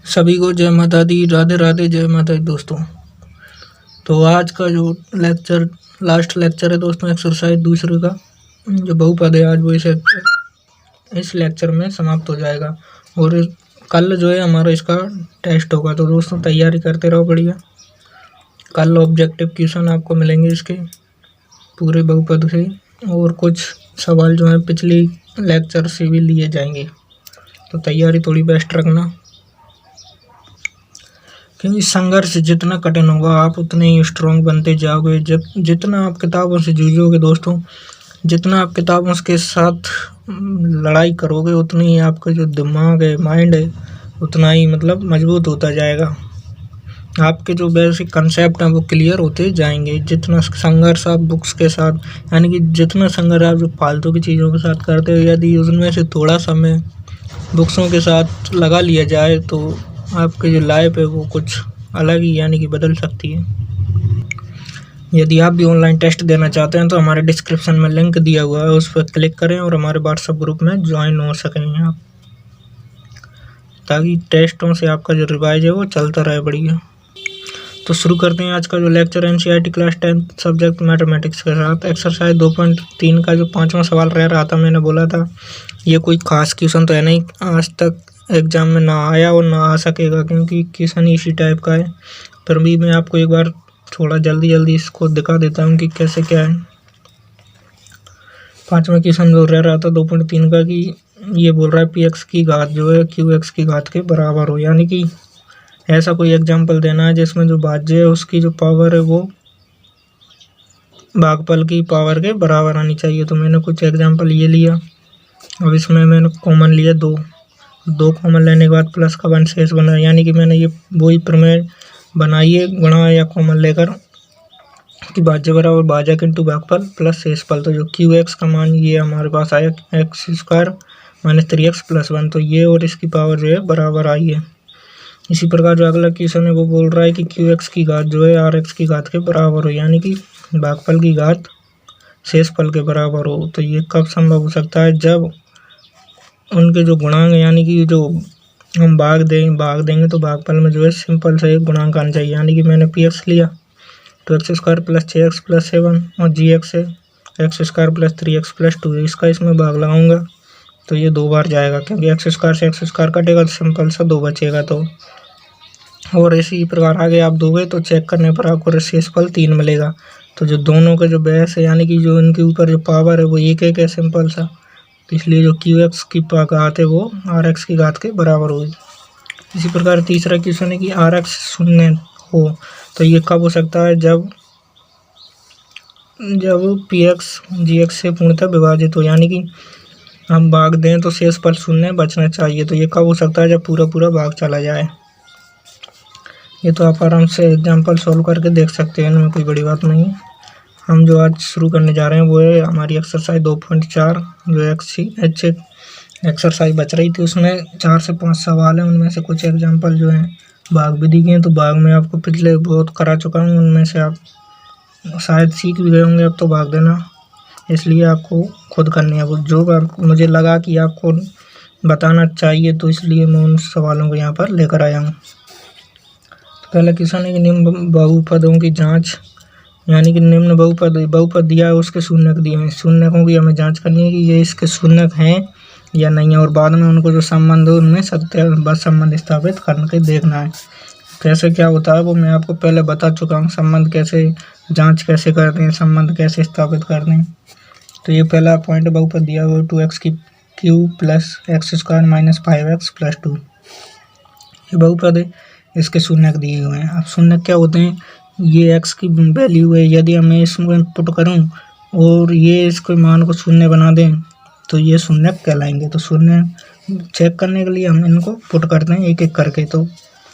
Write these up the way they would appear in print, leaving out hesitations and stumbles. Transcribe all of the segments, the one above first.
सभी को जय माता दी, राधे राधे, जय माता दी दोस्तों। तो आज का जो लेक्चर लास्ट लेक्चर है दोस्तों, एक्सरसाइज दूसरे का जो बहुपद है आज वो इस लेक्चर में समाप्त हो जाएगा। और कल जो है हमारा इसका टेस्ट होगा, तो दोस्तों तैयारी करते रहो बढ़िया। कल ऑब्जेक्टिव क्वेश्चन आपको मिलेंगे इसके पूरे बहुपद से, और कुछ सवाल जो है पिछली लेक्चर से भी लिए जाएंगे, तो तैयारी थोड़ी बेस्ट रखना, क्योंकि संघर्ष जितना कठिन होगा आप उतने ही स्ट्रांग बनते जाओगे। जब जितना आप किताबों से जूझोगे दोस्तों, जितना आप किताबों के साथ लड़ाई करोगे, उतनी ही आपका जो दिमाग है, माइंड है, उतना ही मजबूत होता जाएगा। आपके जो बेसिक कंसेप्ट हैं वो क्लियर होते जाएंगे। जितना संघर्ष आप बुक्स के साथ, यानी कि जितना संघर्ष आप जो फालतू की चीज़ों के साथ करते हो, यदि उनमें से थोड़ा समय बुक्सों के साथ लगा लिया जाए तो आपकी जो लाइफ है वो कुछ अलग ही यानी कि बदल सकती है। यदि आप भी ऑनलाइन टेस्ट देना चाहते हैं तो हमारे डिस्क्रिप्शन में लिंक दिया हुआ है, उस पर क्लिक करें और हमारे व्हाट्सएप ग्रुप में ज्वाइन हो सकेंगे आप, ताकि टेस्टों से आपका जो रिवाइज है वो चलता रहे बढ़िया। तो शुरू करते हैं आज का जो lecture NCERT class 10 subject mathematics के साथ। एक्सरसाइज 2.3 का जो 5वां सवाल रह रहा था, मैंने बोला था ये कोई खास क्वेश्चन तो है नहीं, आज तक एग्जाम में ना आया और ना आ सकेगा, क्योंकि क्वेश्चन इसी टाइप का है। फिर भी मैं आपको एक बार थोड़ा जल्दी इसको दिखा देता हूँ कि कैसे क्या है। 5वां क्वेश्चन जो रह रहा था 2.3 का, कि ये बोल रहा है पी एक्स की घात जो है क्यू एक्स की घात के बराबर हो, यानी कि ऐसा कोई एग्जाम्पल देना है जिसमें जो भाज्य है उसकी जो पावर है वो भागफल की पावर के बराबर आनी चाहिए। तो मैंने कुछ एग्जाम्पल ये लिया। अब इसमें मैंने कॉमन लिया दो कॉमन लेने के बाद प्लस का 1 शेष बना, यानी कि मैंने ये वही प्रमेय बनाई है, गुणा या कॉमन लेकर कि भाज्य बराबर भाजक इंटू भागफल प्लस शेषफल। तो जो क्यू एक्स का मान ये हमारे पास आया x square minus 3x plus 1, तो ये और इसकी पावर जो है बराबर आई है। इसी प्रकार जो अगला क्वेश्चन है वो बोल रहा है कि क्यू एक्स की घात जो है आर एक्स की घात के बराबर हो, यानी कि भागफल की घात शेषफल के बराबर हो। तो ये कब संभव हो सकता है? जब उनके जो गुणांक, यानी कि जो हम भाग देंगे तो भागफल में जो है सिंपल से एक गुणांक आना चाहिए। यानी कि मैंने पी एक्स लिया तो x square plus 6x plus 7, और जी एक्स है x square plus 3x plus 2, इसका इसमें भाग लगाऊंगा तो ये 2 बार जाएगा, क्योंकि एक्स स्क्वायर से एक्स स्क्वायर कटेगा तो सिंपल सा 2 बचेगा। तो और इसी प्रकार आगे आप दोगे तो चेक करने पर आपको शेषफल 3 मिलेगा। तो जो दोनों का जो बेस है, यानी कि जो इनके ऊपर जो पावर है वो एक है सिंपल सा, तो इसलिए जो क्यू एक्स की घात है वो आर एक्स की घात के बराबर होगी। इसी प्रकार तीसरा क्वेश्चन है कि आर एक्स शून्य हो, तो ये कब हो सकता है? जब पी एक्स जी एक्स से पूर्णतः विभाजित हो, यानी कि हम भाग दें तो शेषफल शून्य बचना चाहिए। तो ये कब हो सकता है? जब पूरा भाग चला जाए। ये तो आप आराम से एग्जाम्पल सॉल्व करके देख सकते हैं, इनमें कोई बड़ी बात नहीं है। हम जो आज शुरू करने जा रहे हैं वो है हमारी एक्सरसाइज 2.4, जो एक्सरसाइज बच रही थी उसमें 4 से 5 सवाल हैं, उनमें से कुछ एग्जाम्पल जो हैं भाग विधि के हैं। तो भाग में आपको पिछले बहुत करा चुका हूँ, उनमें से आप शायद सीख भी गए होंगे अब तो भाग देना, इसलिए आपको खुद करनी है वो जो मुझे लगा कि आपको बताना चाहिए, तो इसलिए मैं उन सवालों को यहाँ पर लेकर आया हूँ। पहला क्वेश्चन है कि निम्न बहुपदों की जांच, यानी कि निम्न बहुपद दिया है उसके शून्यक दिए हैं। शून्यकों की हमें जांच करनी है कि ये इसके शून्यक हैं या नहीं है, और बाद में उनको जो संबंध हो उनमें सत्य संबंध स्थापित करके देखना है। कैसे क्या होता है वो मैं आपको पहले बता चुका हूँ, संबंध कैसे जांच कैसे करते हैं, संबंध कैसे स्थापित करते हैं। तो ये पहला पॉइंट बहुपद दिया हुआ 2x की Q plus x square minus 5x plus 2, ये बहुपद है, इसके शून्यक दिए हुए हैं। अब शून्यक क्या होते हैं? ये x की वैल्यू है, यदि मैं इसमें पुट करूं और ये इसके मान को शून्य बना दें तो ये शून्यक कहलाएंगे। तो शून्य चेक करने के लिए हम इनको पुट करते हैं एक एक करके। तो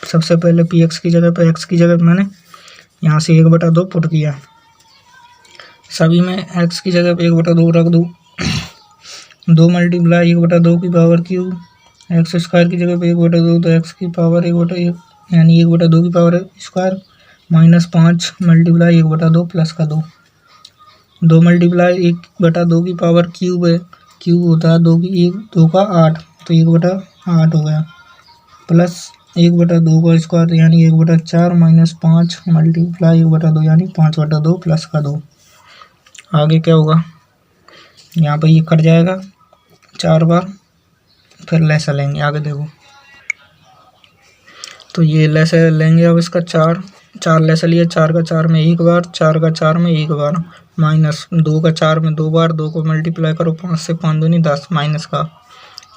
सबसे पहले पी एक्स की जगह पर एक्स की जगह मैंने यहाँ से 1/2 पुट किया, सभी में एक्स की जगह पे 1/2 रख दूँ, 2 मल्टीप्लाई 1/2 की पावर क्यू, एक्स स्क्वायर की जगह पे 1/2 तो एक्स की पावर 1/1 यानी 1/2 की power square minus 5 multiply 1/2 plus का 2 मल्टीप्लाई 1/2 की पावर क्यूब है, क्यूब होता है 2 का 8, तो 1/8 हो गया, प्लस 1/2 का स्क्वायर यानी 1/4 माइनस 5 मल्टीप्लाई 1/2 यानी 5/2 प्लस का 2। आगे क्या होगा, यहाँ पर ये कट जाएगा 4 बार, फिर लैसा लेंगे। आगे देखो, तो ये लैसा लेंगे अब इसका 4 लैसा लिया, 4 का 4 में 1 बार, 4 का 4 में 1 बार, माइनस 2 का 4 में 2 बार, 2 को मल्टीप्लाई करो 5 से, 5 दूनी 10 माइनस का,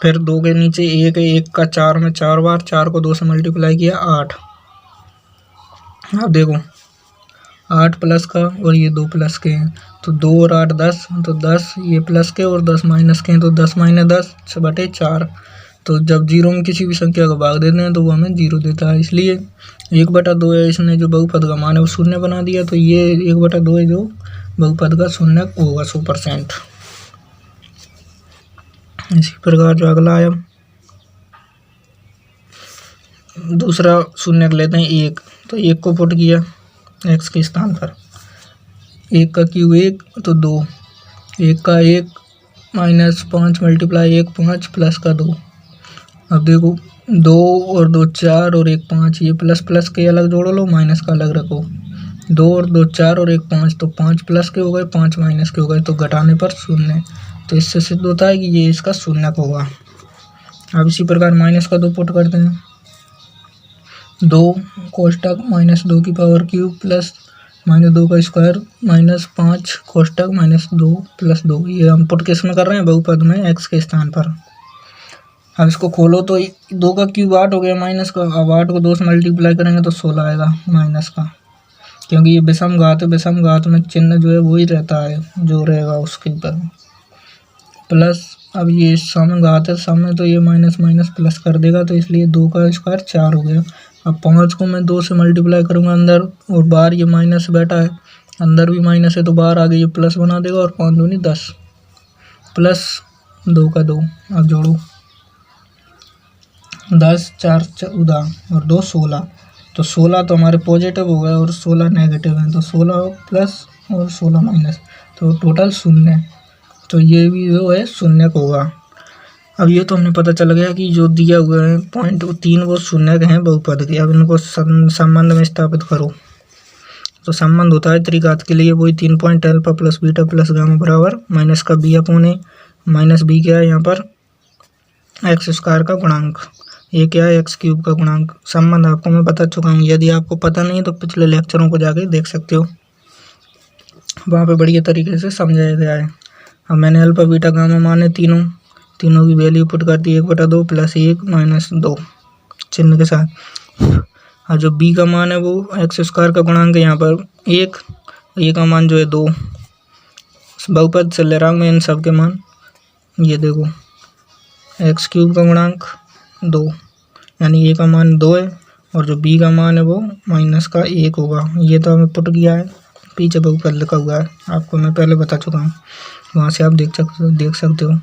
फिर 2 के नीचे 1 है, 1 का 4 में 4 बार, 4 को 2 से मल्टीप्लाई किया 8। अब देखो 8 प्लस का और ये 2 प्लस के हैं, तो 2 और 8 10, तो 10 ये प्लस के और 10 माइनस के हैं, तो 10 माइनस 10/4। तो जब जीरो में किसी भी संख्या को भाग देते हैं तो वो हमें 0 देता है, इसलिए 1/2 है, इसने जो बहुपद का मान है वो शून्य बना दिया, तो ये 1/2 है जो बहुपद का शून्य होगा 100%। इसी प्रकार जो अगला आया दूसरा शून्य लेते हैं 1, तो 1 को पुट किया x के स्थान पर, 1 का क्यूब 1 तो 2, 1 का 1 माइनस 5 मल्टीप्लाई 1 5 प्लस का 2। अब देखो 2 और 2 4 और 1 5, ये प्लस प्लस के अलग जोड़ लो, माइनस का अलग रखो। 2 और 2 4 और 1 5, तो 5 प्लस के हो गए, 5 माइनस के हो गए, तो घटाने पर शून्य। तो इससे सिद्ध होता है कि ये इसका शून्य होगा। अब इसी प्रकार माइनस का 2 पुट करते हैं, 2 कोष्टक माइनस 2 की पावर क्यूब प्लस माइनस 2 का स्क्वायर माइनस 5 कोष्टक माइनस 2 प्लस 2। ये हम पुट किस में कर रहे हैं, बहुपद में x के स्थान पर। अब इसको खोलो तो 2 का क्यूब 8 हो गया माइनस का, अब 8 को 2 से मल्टीप्लाई करेंगे तो 16 आएगा माइनस का, क्योंकि ये विषम घात है, विषम घात में चिन्ह जो है वही रहता है जो रहेगा उसके ऊपर, प्लस अब ये सम घात है, सम में तो ये माइनस माइनस प्लस कर देगा, तो इसलिए 2 का स्क्वायर 4 हो गया। अब 5 को मैं 2 से मल्टीप्लाई करूँगा अंदर, और बाहर ये माइनस बैठा है, अंदर भी माइनस है तो बाहर आगे ये प्लस बना देगा, और 5 दूनी 10 प्लस 2 का 2। अब जोड़ो 10 4 14 और 2 16, तो 16 तो हमारे पॉजिटिव हो गए और 16 नेगेटिव है, तो 16 प्लस और 16 माइनस, तो टोटल शून्य। तो ये भी जो है शून्य होगा। अब ये तो हमने पता चल गया कि जो दिया हुआ है पॉइंट 3 वो शून्य के हैं बहुपद के। अब इनको संबंध में स्थापित करो, तो संबंध होता है त्रिघात के लिए वही 3 point alpha plus beta plus gamma बराबर माइनस का b upon a, minus b क्या है यहाँ पर एक्स स्क्वायर का गुणांक, ये क्या है एक्स क्यूब का गुणांक। संबंध आपको मैं बता चुका हूँ, यदि आपको पता नहीं है तो पिछले लेक्चरों को जाके देख सकते हो, वहाँ पे बढ़िया तरीके से समझाया गया है। अब मैंने अल्फा बीटा गामा माने तीनों की वैल्यू पुट कर दी, 1/2 प्लस 1 माइनस 2 चिन्ह के साथ। और जो b का मान है वो एक्स स्क्वायर का गुणांक है यहाँ पर 1, a का मान जो है 2, बहुपद से ले रहा हूँ मैं इन सब के मान। ये देखो एक्स क्यूब का गुणांक 2 यानी a का मान 2 है, और जो b का मान है वो माइनस का 1 होगा। ये तो हमें पुट किया है, पीछे बहुपद लिखा हुआ है, आपको मैं पहले बता चुका हूँ, वहाँ से आप देख सकते हो।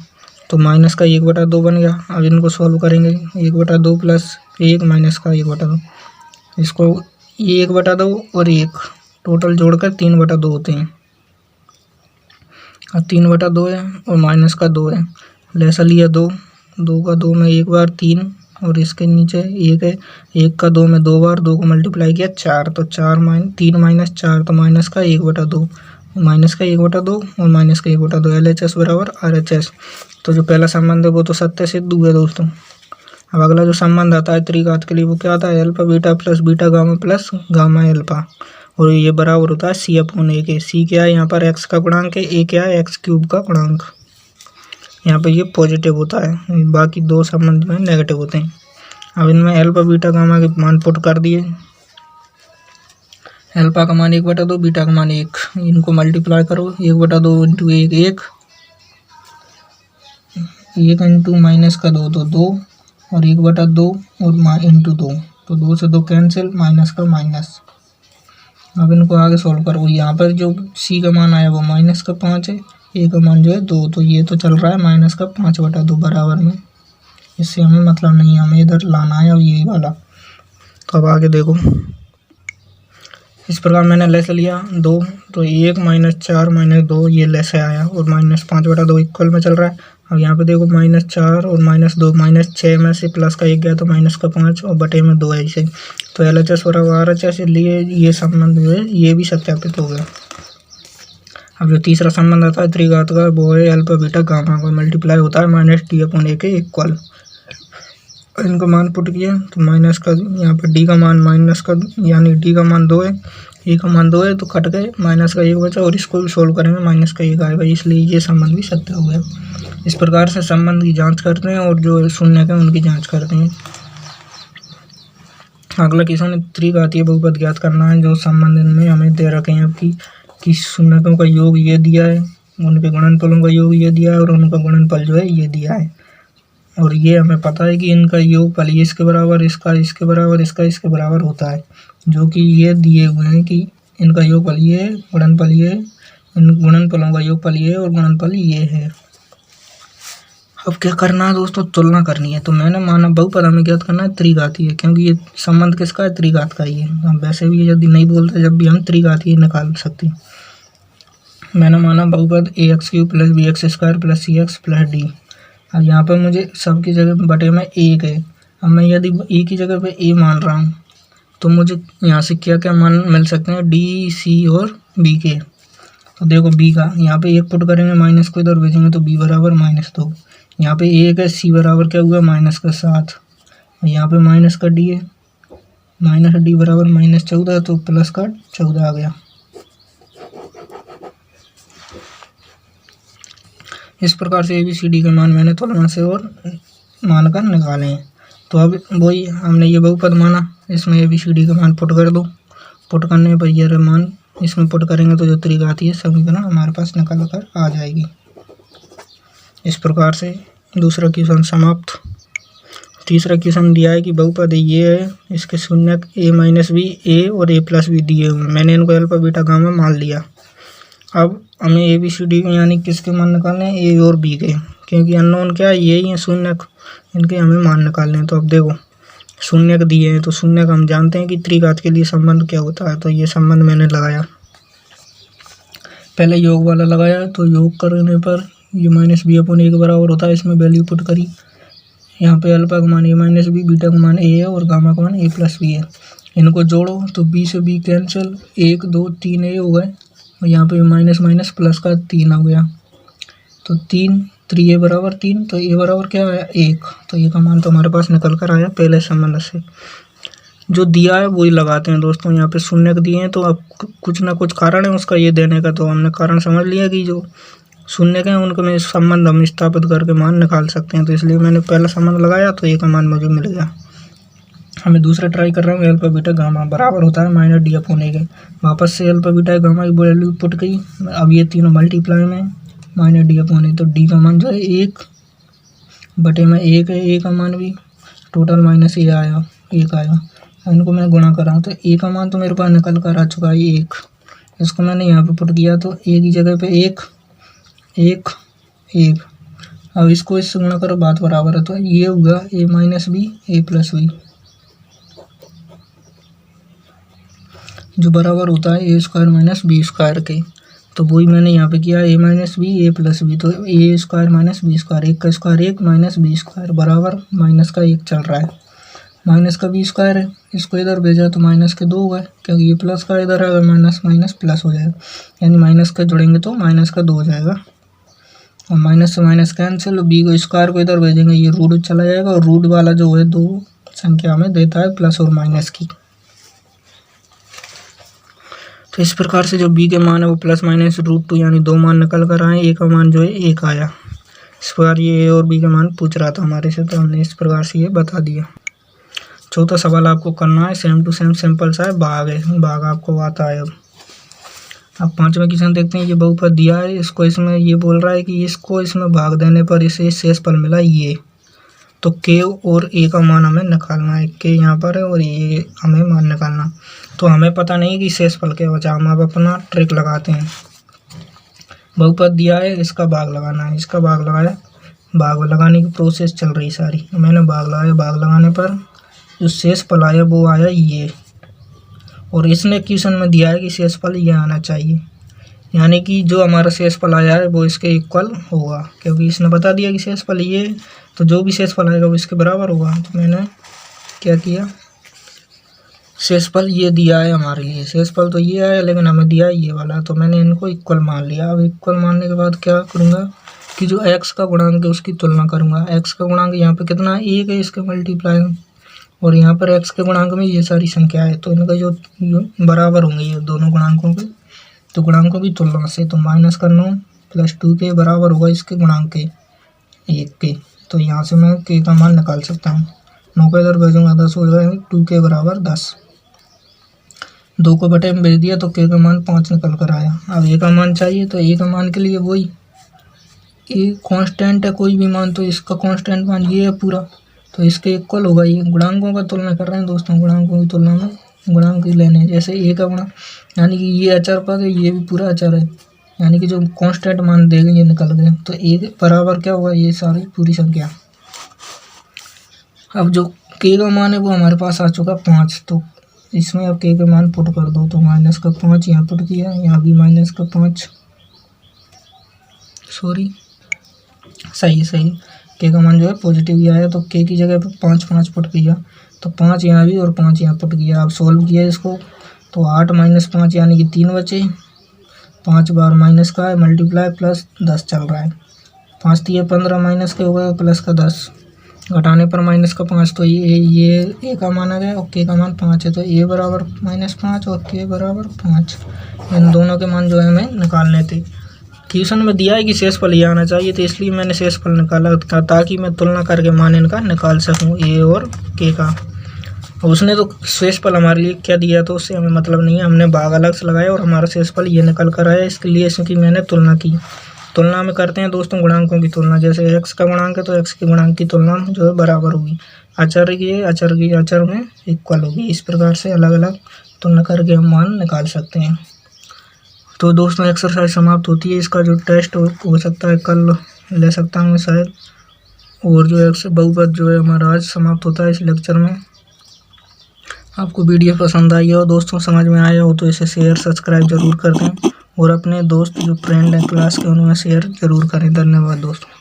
तो माइनस का 1/2 बन गया। अब इनको सॉल्व करेंगे, 1/2 प्लस 1 माइनस का 1/2, इसको ये 1/2 और 1 टोटल जोड़कर 3/2 होते हैं। अब 3/2 है और माइनस का 2 है, लैसा लिया 2 का 2 में 1 बार 3, और इसके नीचे 1 है, 1 का 2 में 2 बार, 2 को मल्टीप्लाई किया 4, तो 3 माइनस 4, तो माइनस का 1/2, माइनस का 1/2 और माइनस का 1/2, LHS बराबर RHS। तो जो पहला संबंध है वो तो सत्य सिद्ध हुआ दोस्तों। अब अगला जो संबंध आता है त्रिघात के लिए वो क्या आता है, alpha beta plus beta gamma plus gamma alpha, और ये बराबर होता है c अपॉन a के। c क्या है यहाँ पर x का गुणांक है, a क्या है एक्स क्यूब का गुणांक। यहाँ पे ये पॉजिटिव होता है, बाकी दो संबंध जो है नेगेटिव होते हैं। अब इनमें अल्फा बीटा गामा के मान पुट कर दिए, अल्फा का मान 1/2, बीटा का मान 1, इनको मल्टीप्लाई करो, 1/2 इंटू 1 1 इंटू माइनस का 2 तो 2, और 1/2 और इंटू 2, तो 2 से 2 कैंसिल, माइनस का माइनस। अब इनको आगे सोल्व करो, यहाँ पर जो c का मान आया वो माइनस का 5 है, a का मान जो है 2, तो ये तो चल रहा है माइनस का 5/2 बराबर में, इससे हमें मतलब नहीं है, हमें इधर लाना है अब ये वाला। तो अब आगे देखो, इस प्रकार मैंने लेस लिया 2, तो 1 माइनस 4 माइनस 2 ये लेस आया, और माइनस 5/2 इक्वल में चल रहा है। अब यहाँ पे देखो -4 और -2, -6 में से प्लस का 1 गया तो माइनस का 5 और बटे में 2 ऐसे। तो LHS बराबर RHS, इसलिए ये संबंध जो है ये भी सत्यापित हो गया। अब जो तीसरा संबंध आता है त्रिघात का, वो है अल्फा बीटा गामा का मल्टीप्लाई होता है -d/a के इक्वल। इनका मान पुट किया तो माइनस का यहाँ पर डी का मान माइनस का यानी डी का मान 2 है, ए का मान 2 है तो कट गए, माइनस का 1 बचा और इसको भी सोल्व करेंगे माइनस का 1 आएगा, इसलिए ये संबंध भी सत्य हो गया। इस प्रकार से संबंध की जांच करते हैं और जो शून्य है उनकी जांच करते हैं। अगला क्वेश्चन त्रिघातीय बहुपद ज्ञात करना है। जो संबंध इनमें हमें दे रखे हैं कि शून्यकों का योग ये दिया है, उनके गुणनफलों का योग ये दिया है और उनका गुणनफल जो है ये दिया है। और ये हमें पता है कि इनका योगफल ये इसके बराबर, इसका इसके बराबर, इसका इसके बराबर होता है, जो कि ये दिए हुए हैं कि इनका योगफल ये है, गुणनफल ये है, इन गुणनफलों का योगफल ये है और गुणनफल ये है। अब क्या करना है दोस्तों, तुलना करनी है। तो मैंने माना बहुपद हमें ज्ञात करना है त्रिघातीय, क्योंकि ये संबंध किसका है, त्रिघात का ही है। हम वैसे भी यदि नहीं बोलते जब भी हम त्रिघातीय निकाल सकते हैं। मैंने माना बहुपद ax³ + bx² + cx + d। अब यहाँ पर मुझे सबकी जगह बटे में 1 है। अब मैं यदि ए की जगह पे a मान रहा हूँ तो मुझे यहाँ से क्या क्या मान मिल सकते हैं, d, c और b के। तो देखो b का यहाँ पे 1 पुट करेंगे, माइनस को इधर भेजेंगे तो b बराबर -2। यहाँ पे 1 है, c बराबर क्या हुआ -7। यहाँ पे माइनस का d है, -d बराबर -14 तो प्लस का 14 आ गया। इस प्रकार से ABCD के मान मैंने तुलना से और मानकर निकाले हैं। तो अब वही हमने ये बहुपद माना, इसमें ABCD का मान पुट कर दो। पुट करने पर ये मान इसमें पुट करेंगे तो जो त्रिघातीय समीकरण हमारे पास निकल कर आ जाएगी। इस प्रकार से दूसरा क्वेश्चन समाप्त। तीसरा क्वेश्चन दिया है कि बहुपद ये है, इसके शून्यक a-b, a और a+b दिए हुए। मैंने इनको अल्फा बीटा गामा मान लिया। अब हमें ABCD के यानी किसके मान निकालने हैं, A और B के, क्योंकि अननोन क्या है यही है शून्यक, इनके हमें मान निकालने हैं। तो अब देखो शून्यक दिए हैं तो शून्यक हम जानते हैं कि त्रिघात के लिए संबंध क्या होता है। तो ये संबंध मैंने लगाया, पहले योग वाला लगाया तो योग करने पर ये -b/a के बराबर होता है। इसमें वैल्यू पुट करी, यहाँ पे अल्फा का मान a-b, बीटा का मान a है और गामा का मान a+b है। इनको जोड़ो तो b से b कैंसिल, 1 2 3 a हो गए और यहाँ पे माइनस माइनस प्लस का 3 हो गया। तो 3 बराबर 3, तो a बराबर क्या आया 1। तो ये का मान तो हमारे पास निकल कर आया पहले संबंध से। जो दिया है वही लगाते हैं दोस्तों। यहाँ पे शून्यक दिए हैं तो अब कुछ ना कुछ कारण है उसका ये देने का, तो हमने कारण समझ लिया कि जो शून्यक हैं उनको में संबंध हम स्थापित करके मान निकाल सकते हैं। तो इसलिए मैंने पहला संबंध लगाया तो ये का मान मुझे मिल गया। हमें दूसरा ट्राई कर रहा हूँ, अल्फा बीटा गामा बराबर होता है -d/a के। वापस से अल्फा बीटा गामा की वैल्यू पुट की। अब ये तीनों मल्टीप्लाई में -d/a, तो d का मान जो है 1 बटे में 1 है, a का मान भी टोटल -a आया, 1 आया। इनको मैं गुणा कर रहा हूँ तो a का मान तो मेरे पास निकल कर आ चुका है 1। इसको मैंने यहाँ पे पुट किया तो a की जगह पे 1 1 1। अब इसको इससे गुणा करो, बात बराबर है, तो ये होगा a-b a+b, जो बराबर होता है a² - b² के। तो वही मैंने यहाँ पे किया a-b a+b, तो a² - b², 1 का स्क्वायर 1 - b² बराबर माइनस का 1 चल रहा है, माइनस का b² है। इसको इधर भेजा तो माइनस के 2 है, क्योंकि ये प्लस का इधर है, माइनस माइनस प्लस हो जाएगा, यानी माइनस का जोड़ेंगे तो माइनस का 2 हो जाएगा और माइनस से माइनस कैंसिल। b को स्क्वायर को इधर भेजेंगे, ये रूट चला जाएगा और रूट वाला जो है 2 संख्या में देता है प्लस और माइनस की। तो इस प्रकार से जो b के मान है वो +- √2 यानी 2 मान निकल कर आए। a का मान जो है 1 आया। इस प्रकार ये a और b के मान पूछ रहा था हमारे से, तो हमने इस प्रकार से ये बता दिया। चौथा सवाल आपको करना है, सेम टू सेम सिंपल सा है, भाग है, भाग आपको आता है। अब पांचवें क्वेश्चन देखते हैं। ये बहुपद दिया है, इसको इसमें ये बोल रहा है कि इसको इसमें भाग देने पर इसे शेषफल मिला ये, तो k और a का मान हमें निकालना है। k यहाँ पर है और ये हमें मान निकालना। तो हमें पता नहीं कि शेषफल क्या बचा, हम अब अपना ट्रिक लगाते हैं। बहुपद दिया है, इसका भाग लगाना है, इसका भाग लगाया, भाग लगाने की प्रोसेस चल रही सारी। मैंने भाग लगाया, भाग लगाने पर जो शेषफल आया वो आया ये, और इसने क्वेश्चन में दिया है कि शेषफल ये आना चाहिए। यानी कि जो हमारा शेषफल आया है वो इसके इक्वल होगा, क्योंकि इसने बता दिया कि शेषफल ये है, तो जो भी शेषफल आएगा वो इसके बराबर होगा। तो मैंने क्या किया, शेषफल ये दिया है हमारे लिए, शेषफल तो ये है लेकिन हमें दिया है ये वाला, तो मैंने इनको इक्वल मान लिया। अब इक्वल मानने के बाद क्या करूँगा कि जो x का गुणांक है उसकी तुलना करूँगा। x का गुणांक यहाँ पे कितना है, 1 है, इसके मल्टीप्लाई, और यहाँ पर x के गुणांक में ये सारी संख्या है, तो इनका जो बराबर होंगे ये दोनों गुणांकों के, तो गुणांकों की तुलना से तो -9 + 2 के बराबर होगा इसके गुणांक के 1 के। तो यहाँ से मैं k का मान निकाल सकता हूँ। 9 को इधर भेजूँगा 10 हो जाएगा, 2 के बराबर 10। 2 को बटे में भेज दिया तो k का मान 5 निकल कर आया। अब a का मान चाहिए, तो a का मान के लिए वही a कांस्टेंट है, कोई भी मान, तो इसका कांस्टेंट मान ये है पूरा, तो इसके इक्वल होगा। ये गुणांकों का तुलना कर रहे हैं दोस्तों, गुणांकों की तुलना में गुणांक ही लेने हैं। जैसे a का गुणांक यानी कि ये अचर पद है, ये भी पूरा अचर है, यानी कि जो कांस्टेंट मान देंगे ये निकल गए, तो a के बराबर क्या होगा, ये सारी पूरी संख्या। अब जो k का मान है वो हमारे पास आ चुका 5, तो इसमें अब k के मान पुट कर दो, तो -5 यहाँ पुट किया, यहाँ भी -5, सॉरी सही k का मान जो है पॉजिटिव ही आया, तो k की जगह पे 5 पुट किया, तो 5 यहाँ भी और 5 यहाँ पुट किया। अब सॉल्व किया इसको, तो 8 - 5 यानी कि 3 बचे, 5 बार माइनस का है, मल्टीप्लाई प्लस 10 चल रहा है, 5 3 15 माइनस के हो गए, प्लस का 10, घटाने पर -5, तो ये a का मान आ गया और k का मान 5 है, तो a बराबर -5 और k बराबर 5। इन दोनों के मान जो है हमें निकालने थे। क्वेश्चन में दिया है कि शेषफल ये आना चाहिए, तो इसलिए मैंने शेषफल निकाला था, ताकि मैं तुलना करके मान इनका निकाल सकूं a और k का। उसने तो शेषफल हमारे लिए क्या दिया, तो उससे हमें मतलब नहीं है, हमने भाग अलग से लगाया और हमारा शेषफल ये निकल कर आया, इसके लिए इसकी मैंने तुलना की। तुलना में करते हैं दोस्तों गुणांकों की तुलना, जैसे x का गुणांक है तो x के गुणांक की तुलना जो है बराबर होगी, अचर में इक्वल होगी। इस प्रकार से अलग अलग तुलना करके हम मान निकाल सकते हैं। तो दोस्तों एक्सरसाइज समाप्त होती है, इसका जो टेस्ट हो सकता है कल ले सकता हूँ शायद, और जो है बहुपद जो है हमारा आज समाप्त होता है इस लेक्चर में। आपको वीडियो पसंद आई हो दोस्तों, समझ में आया हो, तो इसे शेयर सब्सक्राइब जरूर कर दें, और अपने दोस्त जो फ्रेंड हैं क्लास के उनमें शेयर जरूर करें। धन्यवाद दोस्तों।